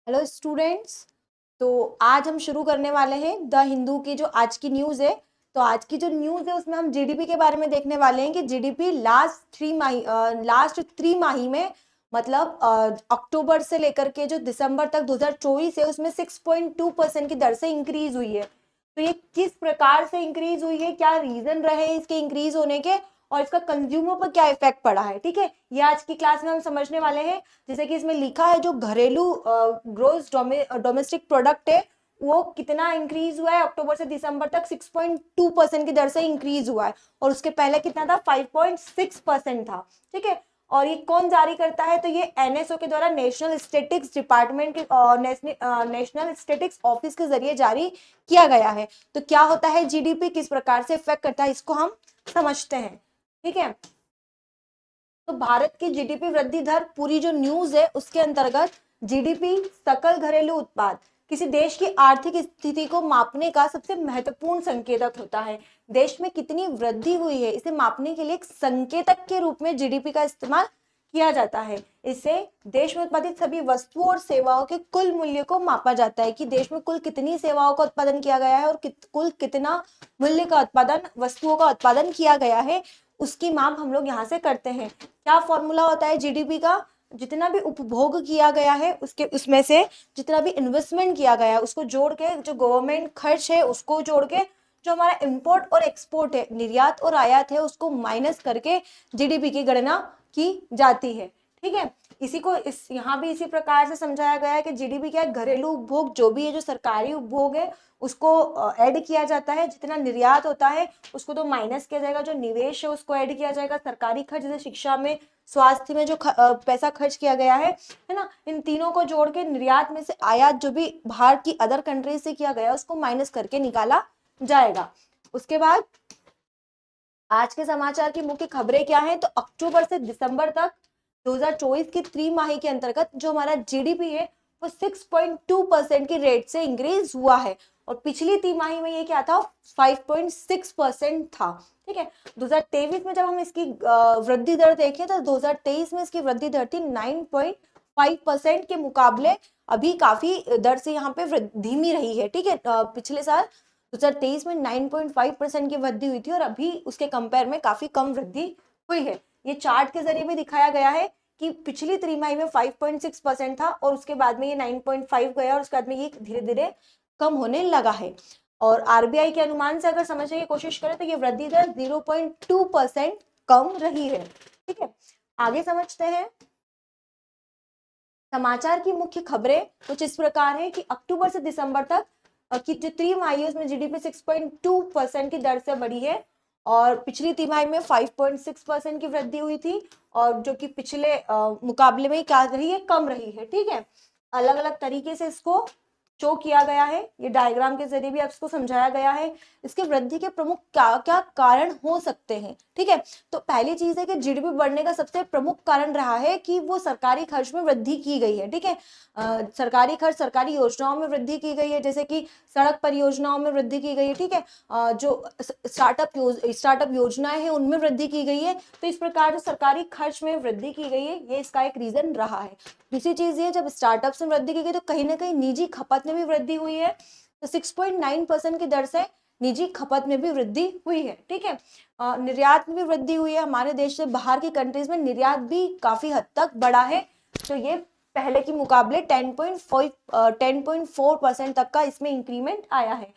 Hello students. तो आज हम शुरू करने वाले हैं द हिंदू की जो आज की न्यूज़ है। तो आज की जो न्यूज़ है उसमें हम जीडीपी के बारे में देखने वाले हैं कि जीडीपी लास्ट 3 माही में मतलब अक्टूबर से लेकर के जो दिसंबर तक 2024 है उसमें 6.2% की दर से इंक्रीज हुई है। तो ये किस प्रकार से इंक्रीज हुई है, क्या रीजन रहे इसके इंक्रीज होने के और इसका कंज्यूमर पर क्या इफेक्ट पड़ा है, ठीक है, ये आज की क्लास में हम समझने वाले हैं। जैसे कि इसमें लिखा है जो घरेलू ग्रोस डोमेस्टिक प्रोडक्ट है वो कितना इंक्रीज हुआ है अक्टूबर से दिसंबर तक 6.2% की दर से इंक्रीज हुआ है और उसके पहले कितना था 5.6% था। ठीक है, और ये कौन जारी करता है, तो ये एनएसओ के द्वारा नेशनल स्टेटिक्स डिपार्टमेंट के नेशनल स्टेटिक्स ऑफिस के जरिए जारी किया गया है। तो क्या होता है जीडीपी, किस प्रकार से इफेक्ट करता है, इसको हम समझते हैं। ठीक है, तो भारत की जीडीपी वृद्धि दर पूरी जो न्यूज है उसके अंतर्गत जीडीपी सकल घरेलू उत्पाद किसी देश की आर्थिक स्थिति को मापने का सबसे महत्वपूर्ण संकेतक होता है। देश में कितनी वृद्धि हुई है इसे मापने के लिए एक संकेतक के रूप में जीडीपी का इस्तेमाल किया जाता है। इससे देश में उत्पादित सभी वस्तुओं और सेवाओं के कुल मूल्य को मापा जाता है कि देश में कुल कितनी सेवाओं का उत्पादन किया गया है और कुल कितना मूल्य का उत्पादन, वस्तुओं का उत्पादन किया गया है, उसकी माप हम लोग यहाँ से करते हैं। क्या फॉर्मूला होता है जीडीपी का, जितना भी उपभोग किया गया है उसके उसमें से जितना भी इन्वेस्टमेंट किया गया है उसको जोड़ के, जो गवर्नमेंट खर्च है उसको जोड़ के, जो हमारा इंपोर्ट और एक्सपोर्ट है, निर्यात और आयात है, उसको माइनस करके जीडीपी की गणना की जाती है। ठीक है, इसी को इस यहाँ भी इसी प्रकार से समझाया गया है कि जीडीपी क्या है, घरेलू उपभोग जो भी है, जो सरकारी उपभोग है उसको ऐड किया जाता है, जितना निर्यात होता है उसको तो माइनस किया जाएगा, जो निवेश है उसको ऐड किया जाएगा, सरकारी खर्च जैसे शिक्षा में, स्वास्थ्य में जो पैसा खर्च किया गया है ना, इन तीनों को जोड़ के निर्यात में से आयात जो भी बाहर की अदर कंट्रीज से किया गया उसको माइनस करके निकाला जाएगा। उसके बाद आज के समाचार की मुख्य खबरें क्या हैं, तो अक्टूबर से दिसंबर तक 2024 की त्रिमाही के अंतर्गत जो हमारा जीडीपी है वो 6.2% की रेट से इंक्रीज हुआ है और पिछली तिमाही में ये क्या था, 5.6% था। ठीक है, 2023 में जब हम इसकी वृद्धि दर देखें तो 2023 में इसकी वृद्धि दर थी 9.5% के मुकाबले अभी काफी दर से यहाँ पे धीमी रही है। ठीक है, पिछले साल 2023 में 9.5% की वृद्धि हुई थी और अभी उसके कंपेयर में काफी कम वृद्धि हुई है। ये चार्ट के जरिए भी दिखाया गया है कि पिछली त्रिमाही में 5.6% था और उसके बाद में ये 9.5 गया और उसके बाद में ये धीरे धीरे कम होने लगा है। और आरबीआई के अनुमान से अगर समझने की कोशिश करें तो ये वृद्धि दर 0.2% कम रही है। ठीक है, आगे समझते हैं। समाचार की मुख्य खबरें कुछ इस प्रकार है कि अक्टूबर से दिसंबर तक की जो तिमाही है उसमें जीडीपी 6.2% की दर से बढ़ी है और पिछली तिमाही में 5.6% की वृद्धि हुई थी और जो कि पिछले मुकाबले में क्या रही है, कम रही है। ठीक है, अलग अलग तरीके से इसको शो किया गया है, ये डायग्राम के जरिए भी आपको समझाया गया है। इसके वृद्धि के प्रमुख क्या क्या कारण हो सकते हैं। ठीक है, तो पहली चीज है कि जीडीपी बढ़ने का सबसे प्रमुख कारण रहा है कि वो सरकारी खर्च में वृद्धि की गई है। ठीक है, सरकारी खर्च, सरकारी योजनाओं में वृद्धि की गई है, जैसे कि सड़क परियोजनाओं में वृद्धि की गई है। ठीक है, जो स्टार्टअप योजनाएं हैं उनमें वृद्धि की गई है। तो इस प्रकार जो सरकारी खर्च में वृद्धि की गई है ये इसका एक रीजन रहा है। दूसरी चीज ये, जब स्टार्टअप्स में वृद्धि की गई तो कहीं ना कहीं निजी खपत में भी वृद्धि हुई है। तो 6.9% की दर से निजी खपत में भी वृद्धि हुई है। ठीक है, निर्यात में भी वृद्धि हुई है, हमारे देश से बाहर की कंट्रीज में निर्यात भी काफी हद तक बढ़ा है। तो ये पहले के मुकाबले 10.4% तक का इसमें इंक्रीमेंट आया है।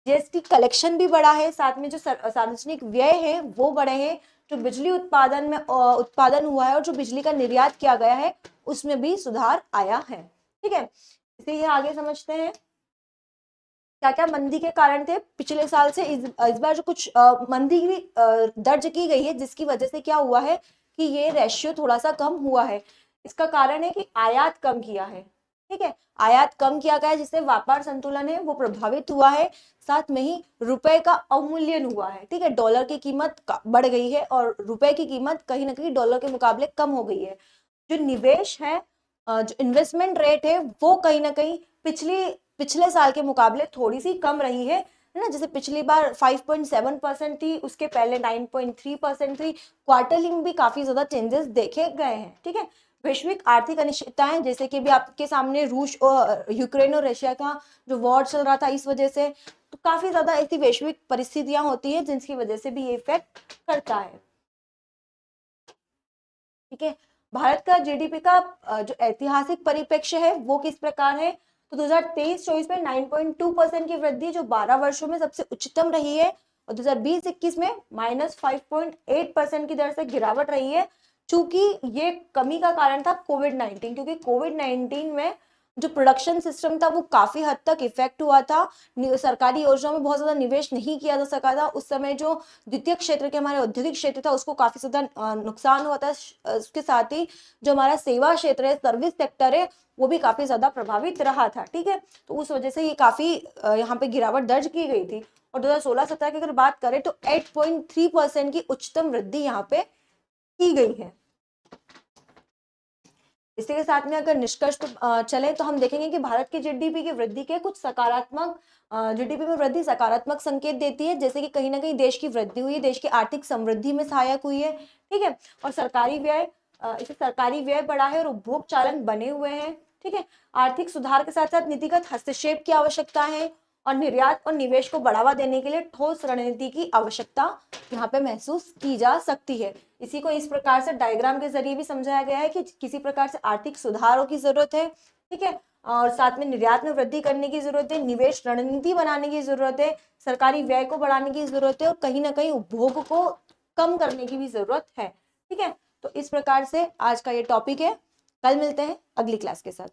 जीएसटी कलेक्शन भी बढ़ा है, साथ में जो सार्वजनिक व्यय है वो बढ़े हैं, जो बिजली उत्पादन में उत्पादन हुआ है और जो बिजली का निर्यात किया गया है उसमें भी सुधार आया है। ठीक है, इसे आगे समझते हैं क्या क्या मंदी के कारण थे पिछले साल से इस बार जो कुछ मंदी भी दर्ज की गई है, जिसकी वजह से क्या हुआ है कि ये रेशियो थोड़ा सा कम हुआ है। इसका कारण है कि आयात कम किया है। ठीक है, आयात कम किया गया है जिससे व्यापार संतुलन है वो प्रभावित हुआ है, साथ में ही रुपए का अवमूल्यन हुआ है। ठीक है, डॉलर की कीमत बढ़ गई है और रुपए की कीमत कहीं ना कहीं डॉलर के मुकाबले कम हो गई है। जो निवेश है, जो इन्वेस्टमेंट रेट है वो कहीं ना कहीं पिछले साल के मुकाबले थोड़ी सी कम रही है ना, जैसे पिछली बार 5.7% थी, उसके पहले 9.3% थी। क्वार्टरली में भी काफी ज्यादा चेंजेस देखे गए हैं। ठीक है, वैश्विक आर्थिक अनिश्चितताएं, जैसे कि भी आपके सामने रूस और यूक्रेन और रशिया का जो वॉर चल रहा था, इस वजह से तो काफी ज्यादा ऐसी वैश्विक परिस्थितियां होती है जिनकी वजह से भी ये इफेक्ट करता है। ठीक है, भारत का जीडीपी का जो ऐतिहासिक परिप्रेक्ष्य है वो किस प्रकार है, तो 2023-24 में 9.2% की वृद्धि जो 12 वर्षों में सबसे उच्चतम रही है, और 2020-21 में -5.8% की दर से गिरावट रही है। चूंकि ये कमी का कारण था कोविड-19, क्योंकि कोविड-19 में जो प्रोडक्शन सिस्टम था वो काफी हद तक इफेक्ट हुआ था, सरकारी योजनाओं में बहुत ज्यादा निवेश नहीं किया जा सका था। उस समय जो द्वितीय क्षेत्र के हमारे औद्योगिक क्षेत्र था उसको काफी ज्यादा नुकसान हुआ था। उसके साथ ही जो हमारा सेवा क्षेत्र है, सर्विस सेक्टर है, वो भी काफी ज्यादा प्रभावित रहा था। ठीक है, तो उस वजह से ये काफी यहाँ पे गिरावट दर्ज की गई थी। और 2016-17 की अगर बात करें तो 8.3% की उच्चतम वृद्धि यहाँ पे की गई है। इसी के साथ में अगर निष्कर्ष पे चले तो हम देखेंगे कि भारत की जीडीपी की वृद्धि के कुछ सकारात्मक, जीडीपी में वृद्धि सकारात्मक संकेत देती है, जैसे कि कहीं ना कहीं देश की वृद्धि हुई है, देश की आर्थिक समृद्धि में सहायक हुई है। ठीक है, और सरकारी व्यय, इसे सरकारी व्यय बढ़ा है और उपभोग चालन बने हुए हैं। ठीक है, आर्थिक सुधार के साथ साथ नीतिगत हस्तक्षेप की आवश्यकता है, और निर्यात और निवेश को बढ़ावा देने के लिए ठोस रणनीति की आवश्यकता यहाँ पे महसूस की जा सकती है। इसी को इस प्रकार से डायग्राम के जरिए भी समझाया गया है कि किसी प्रकार से आर्थिक सुधारों की जरूरत है। ठीक है, और साथ में निर्यात में वृद्धि करने की जरूरत है, निवेश रणनीति बनाने की जरूरत है, सरकारी व्यय को बढ़ाने की जरूरत है, और कहीं ना कहीं उपभोग को कम करने की भी जरूरत है। ठीक है, तो इस प्रकार से आज का ये टॉपिक है। कल मिलते हैं अगली क्लास के साथ।